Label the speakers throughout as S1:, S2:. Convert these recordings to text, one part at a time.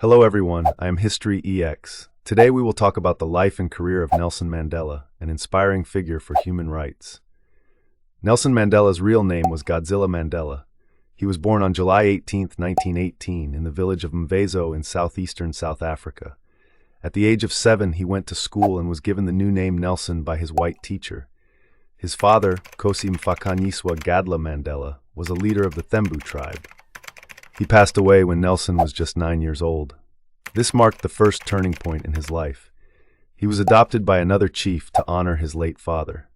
S1: Hello everyone, I am History EX. Today we will talk about the life and career of Nelson Mandela, an inspiring figure for human rights. Nelson Mandela's real name was Godzilla Mandela. He was born on July 18, 1918, in the village of Mvezo in southeastern South Africa. At the age of 7, he went to school and was given the new name Nelson by his white teacher. His father, Nkosi Mfakanyiswa Gadla Mandela, was a leader of the Thembu tribe. He passed away when Nelson was just 9 years old. This marked the first turning point in his life. He was adopted by another chief to honor his late father.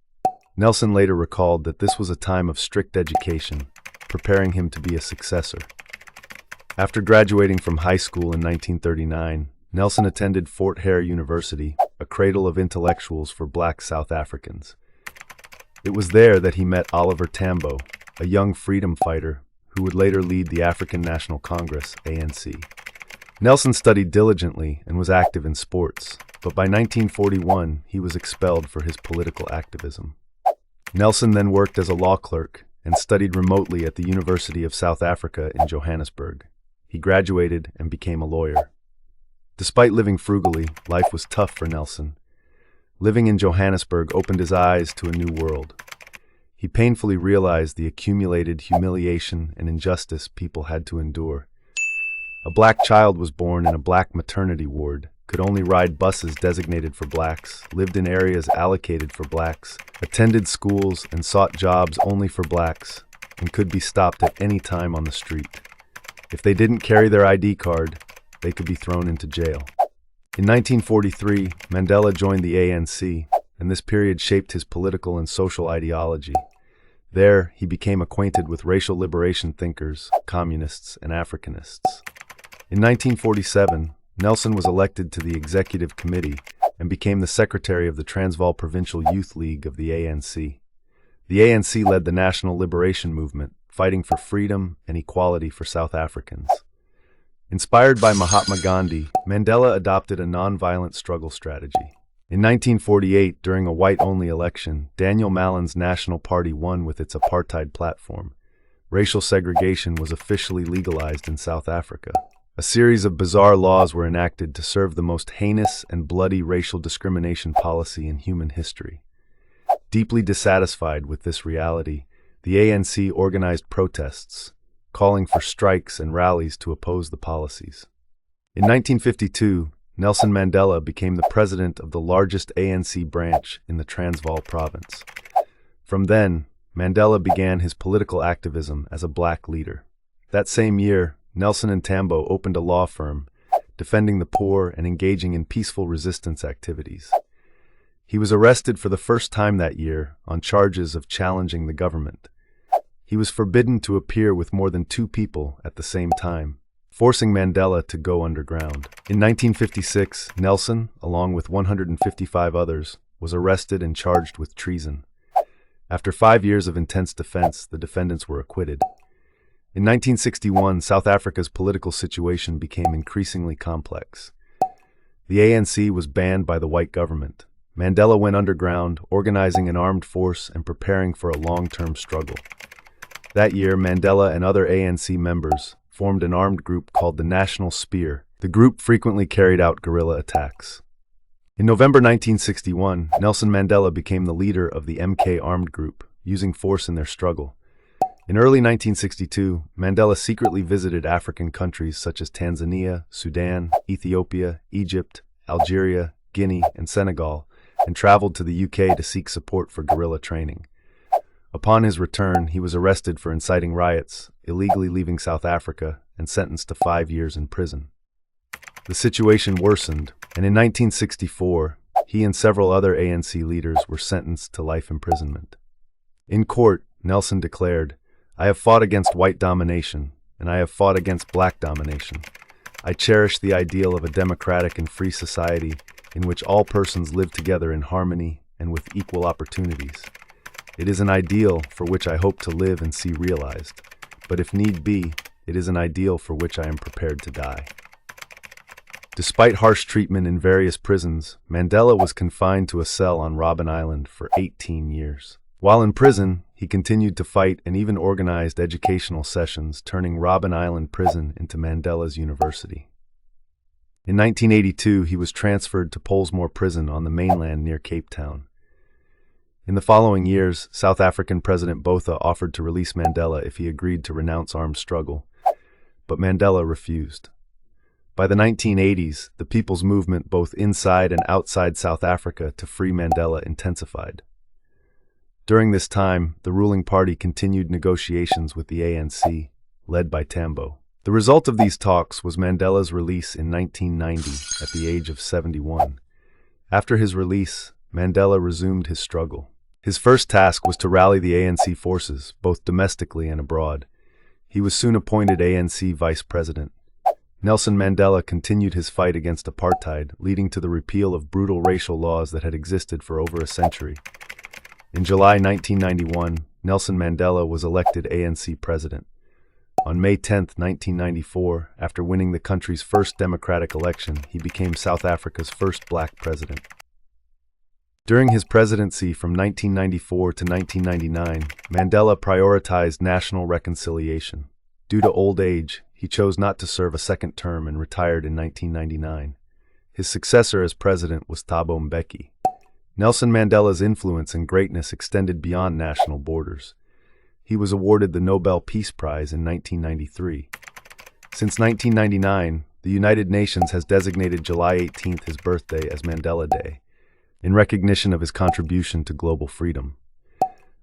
S1: Nelson later recalled that this was a time of strict education, preparing him to be a successor. After graduating from high school in 1939, Nelson attended Fort Hare University, a cradle of intellectuals for black South Africans. It was there that he met Oliver Tambo, a young freedom fighter who would later lead the African National Congress, ANC. Nelson studied diligently and was active in sports, but by 1941 he was expelled for his political activism. Nelson then worked as a law clerk and studied remotely at the University of South Africa in Johannesburg. He graduated and became a lawyer. Despite living frugally, life was tough for Nelson. Living in Johannesburg opened his eyes to a new world. He painfully realized the accumulated humiliation and injustice people had to endure. A black child was born in a black maternity ward, could only ride buses designated for blacks, lived in areas allocated for blacks, attended schools and sought jobs only for blacks, and could be stopped at any time on the street. If they didn't carry their ID card, they could be thrown into jail. In 1943, Mandela joined the ANC, and this period shaped his political and social ideology. There, he became acquainted with racial liberation thinkers, communists, and Africanists. In 1947, Nelson was elected to the executive committee and became the secretary of the Transvaal Provincial Youth League of the ANC. The ANC led the national liberation movement, fighting for freedom and equality for South Africans. Inspired by Mahatma Gandhi, Mandela adopted a nonviolent struggle strategy. In 1948, during a white-only election, Daniel Malan's National Party won with its apartheid platform. Racial segregation was officially legalized in South Africa. A series of bizarre laws were enacted to serve the most heinous and bloody racial discrimination policy in human history. Deeply dissatisfied with this reality, the ANC organized protests, calling for strikes and rallies to oppose the policies. In 1952, Nelson Mandela became the president of the largest ANC branch in the Transvaal province. From then, Mandela began his political activism as a black leader. That same year, Nelson and Tambo opened a law firm, defending the poor and engaging in peaceful resistance activities. He was arrested for the first time that year on charges of challenging the government. He was forbidden to appear with more than 2 people at the same time, forcing Mandela to go underground. In 1956, Nelson, along with 155 others, was arrested and charged with treason. After 5 years of intense defense, the defendants were acquitted. In 1961, South Africa's political situation became increasingly complex. The ANC was banned by the white government. Mandela went underground, organizing an armed force and preparing for a long-term struggle. That year, Mandela and other ANC members formed an armed group called the National Spear. The group frequently carried out guerrilla attacks. In November 1961, Nelson Mandela became the leader of the MK armed group, using force in their struggle. In early 1962, Mandela secretly visited African countries such as Tanzania, Sudan, Ethiopia, Egypt, Algeria, Guinea, and Senegal, and traveled to the UK to seek support for guerrilla training. Upon his return, he was arrested for inciting riots, illegally leaving South Africa, and sentenced to 5 years in prison. The situation worsened, and in 1964, he and several other ANC leaders were sentenced to life imprisonment. In court, Nelson declared, "I have fought against white domination, and I have fought against black domination. I cherish the ideal of a democratic and free society in which all persons live together in harmony and with equal opportunities. It is an ideal for which I hope to live and see realized, but if need be, it is an ideal for which I am prepared to die." Despite harsh treatment in various prisons, Mandela was confined to a cell on Robben Island for 18 years. While in prison, he continued to fight and even organized educational sessions, turning Robben Island Prison into Mandela's University. In 1982, he was transferred to Pollsmoor Prison on the mainland near Cape Town. In the following years, South African President Botha offered to release Mandela if he agreed to renounce armed struggle, but Mandela refused. By the 1980s, the people's movement both inside and outside South Africa to free Mandela intensified. During this time, the ruling party continued negotiations with the ANC, led by Tambo. The result of these talks was Mandela's release in 1990 at the age of 71. After his release, Mandela resumed his struggle. His first task was to rally the ANC forces, both domestically and abroad. He was soon appointed ANC vice president. Nelson Mandela continued his fight against apartheid, leading to the repeal of brutal racial laws that had existed for over a century. In July 1991, Nelson Mandela was elected ANC president. On May 10, 1994, after winning the country's first democratic election, he became South Africa's first black president. During his presidency from 1994 to 1999, Mandela prioritized national reconciliation. Due to old age, he chose not to serve a second term and retired in 1999. His successor as president was Thabo Mbeki. Nelson Mandela's influence and greatness extended beyond national borders. He was awarded the Nobel Peace Prize in 1993. Since 1999, the United Nations has designated July 18 his birthday as Mandela Day, in recognition of his contribution to global freedom.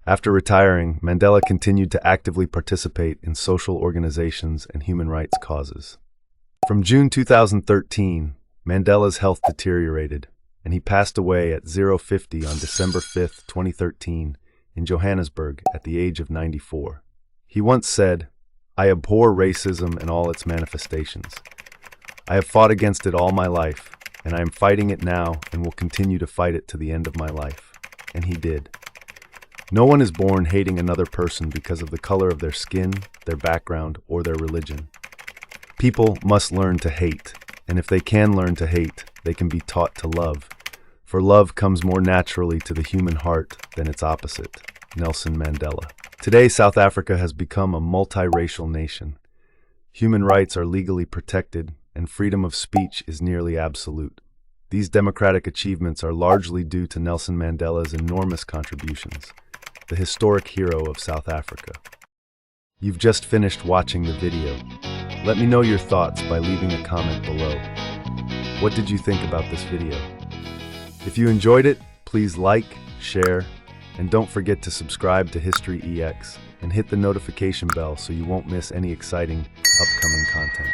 S1: After retiring, Mandela continued to actively participate in social organizations and human rights causes. From June 2013, Mandela's health deteriorated, and he passed away at 050 on December 5, 2013, in Johannesburg at the age of 94. He once said, "I abhor racism and all its manifestations. I have fought against it all my life, and I am fighting it now and will continue to fight it to the end of my life." And he did. No one is born hating another person because of the color of their skin, their background, or their religion. People must learn to hate, and if they can learn to hate, they can be taught to love. For love comes more naturally to the human heart than its opposite. Nelson Mandela. Today, South Africa has become a multiracial nation. Human rights are legally protected, and freedom of speech is nearly absolute. These democratic achievements are largely due to Nelson Mandela's enormous contributions, the historic hero of South Africa. You've just finished watching the video. Let me know your thoughts by leaving a comment below. What did you think about this video? If you enjoyed it, please like, share, and don't forget to subscribe to History EX and hit the notification bell so you won't miss any exciting upcoming content.